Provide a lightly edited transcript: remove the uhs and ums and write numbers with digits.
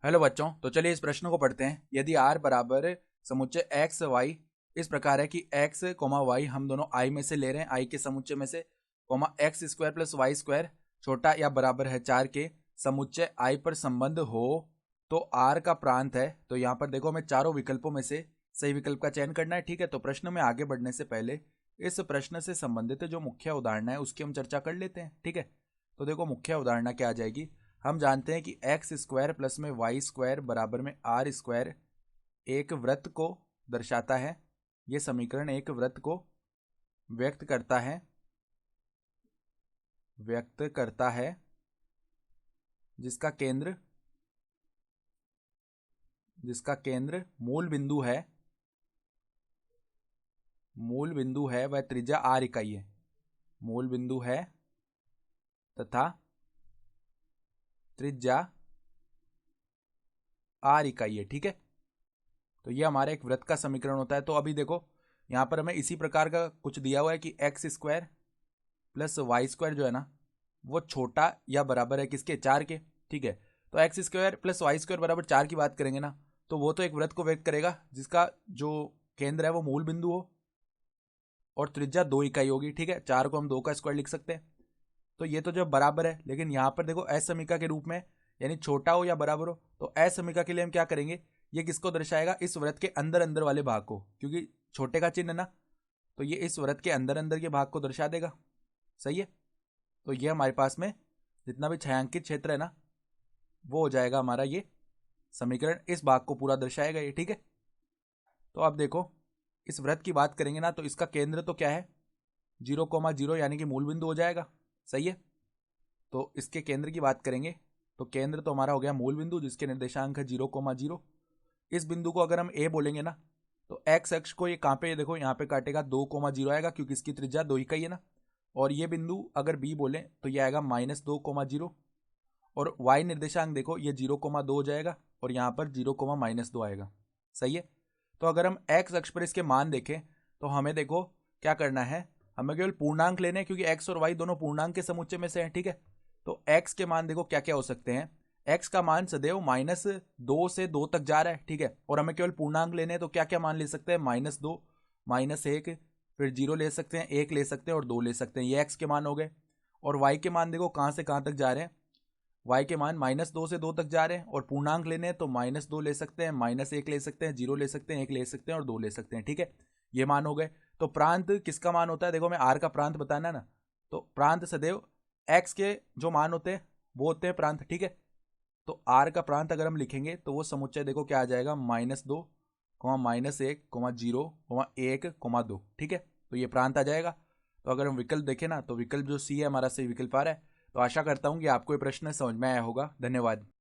Hello बच्चों, तो चलिए इस प्रश्न को पढ़ते हैं। यदि r बराबर समुच्चय एक्स वाई इस प्रकार है कि x कोमा वाई हम दोनों i में से ले रहे हैं, i के समुच्चय में से, comma x square plus y square छोटा या बराबर है 4 के समुच्चय i पर संबंध हो, तो r का प्रांत है। तो यहाँ पर देखो, हमें चारों विकल्पों में से सही विकल्प का चयन करना है। ठीक है, तो प्रश्न में आगे बढ़ने से पहले इस प्रश्न से संबंधित जो मुख्य उदाहरण है उसकी हम चर्चा कर लेते हैं। ठीक है, तो देखो मुख्य उदाहरण क्या आ जाएगी। हम जानते हैं कि एक्स स्क्वायर प्लस में वाई स्क्वायर बराबर में आर स्क्वायर एक वृत्त को दर्शाता है। ये समीकरण एक वृत्त को व्यक्त करता है जिसका केंद्र मूल बिंदु है वह त्रिज्या आर इकाई है। मूल बिंदु है तथा त्रिज्या आर इकाई है। ठीक है, तो ये हमारा एक वृत्त का समीकरण होता है। तो अभी देखो, यहां पर हमें इसी प्रकार का कुछ दिया हुआ है कि x square plus y square जो है ना, वो छोटा या बराबर है किसके, 4 के। ठीक है, तो x square plus y square बराबर 4 की बात करेंगे ना, तो वो तो एक वृत्त को व्यक्त करेगा जिसका जो केंद्र है वो मूल बिंदु हो और त्रिज्या 2 इकाई होगी। ठीक है, 4 को हम 2 का स्क्वायर लिख सकते हैं। तो ये तो जब बराबर है, लेकिन यहाँ पर देखो असमीका के रूप में, यानी छोटा हो या बराबर हो, तो असमीका के लिए हम क्या करेंगे, ये किसको दर्शाएगा, इस वृत्त के अंदर अंदर वाले भाग को, क्योंकि छोटे का चिन्ह ना, तो ये इस वृत्त के अंदर अंदर के भाग को दर्शा देगा। सही है, तो ये हमारे पास में जितना भी छायांकित क्षेत्र है ना, वो हो जाएगा हमारा ये समीकरण, इस भाग को पूरा दर्शाएगा ये। ठीक है, तो अब देखो, इस वृत्त की बात करेंगे ना, तो इसका केंद्र तो क्या है, 0,0 यानी कि मूल बिंदु हो जाएगा। सही है, तो इसके केंद्र की बात करेंगे तो केंद्र तो हमारा हो गया मूल बिंदु जिसके निर्देशांक है 0,0। इस बिंदु को अगर हम ए बोलेंगे ना, तो एक्स अक्ष को ये कहाँ पे, देखो यहाँ पे काटेगा, 2,0 आएगा क्योंकि इसकी त्रिज्या 2 इकाई है ना। और ये बिंदु अगर बी बोले तो ये आएगा -2,0। और वाई निर्देशांक देखो, ये 0,2 हो जाएगा और यहाँ पर 0,-2 आएगा। सही है, तो अगर हम एक्स अक्ष पर इसके मान देखें तो हमें देखो क्या करना है, हमें केवल पूर्णांक लेने हैं क्योंकि एक्स और वाई दोनों पूर्णांक के समुच्चय में से हैं। ठीक है, तो एक्स के मान देखो क्या क्या हो सकते हैं। एक्स का मान सदैव -2 से 2 तक जा रहा है। ठीक है, और हमें केवल पूर्णांक लेने हैं, तो क्या क्या मान ले सकते हैं, -2, -1, फिर 0 ले सकते हैं, 1 ले सकते हैं और 2 ले सकते हैं। ये एक्स के मान हो गए। और वाई के मान देखो कहाँ से कहाँ तक जा रहे हैं, वाई के मान -2 से 2 तक जा रहे हैं और पूर्णांक लेने हैं तो -2 ले सकते हैं, -1 ले सकते हैं, 0 ले सकते हैं, 1 ले सकते हैं और 2 ले सकते हैं। ठीक है, ये मान हो गए। तो प्रांत किसका मान होता है, देखो हमें आर का प्रांत बताना है ना, तो प्रांत सदैव एक्स के जो मान होते हैं वो होते हैं प्रांत। ठीक है, तो आर का प्रांत अगर हम लिखेंगे तो वो समुच्चय देखो क्या आ जाएगा, -2, -1, 0, 1, 2। ठीक है, तो ये प्रांत आ जाएगा। तो अगर हम विकल्प देखें ना, तो विकल्प जो सी है हमारा सही विकल्प आ रहा है। तो आशा करता हूँ कि आपको ये प्रश्न समझ में आया होगा। धन्यवाद।